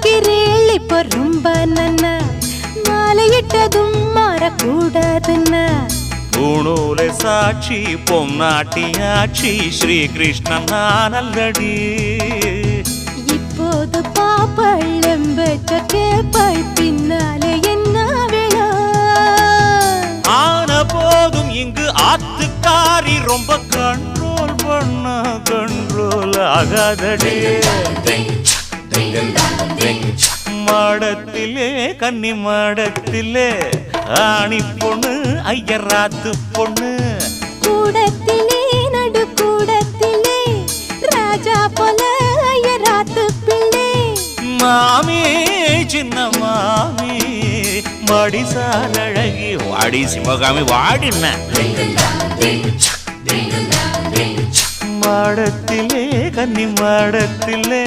பாக்கிறேள் இப்போ ரொம்ப நன்னா மாலையிட்டதும் மாறக்கூடாதுன்னா பூணூலை சாட்சி பொன்னாட்டியாட்சி ஸ்ரீகிருஷ்ணன் நானல்லடி இப்போது பாப்பள் எம்பெற்ற கேப்பள் பின்னாலே என்ன வேணா ஆன போதும் இங்கு ஆத்துக்காரி ரொம்ப கண்ட்ரோல் பண்ண கண்ட்ரோல் ஆகாதடி மாடத்திலே கன்னி மாடத்திலே ஆணி பொண்ணு ஐயராத்து பொண்ணு கூடத்திலே நடு கூடத்திலே ராஜா போல ஐயராத்து பிள்ளை மாமி சின்ன மாமி மடிசால் அழகி வாடி சிவகாமி வாடின மாடத்திலே கன்னி மாடத்திலே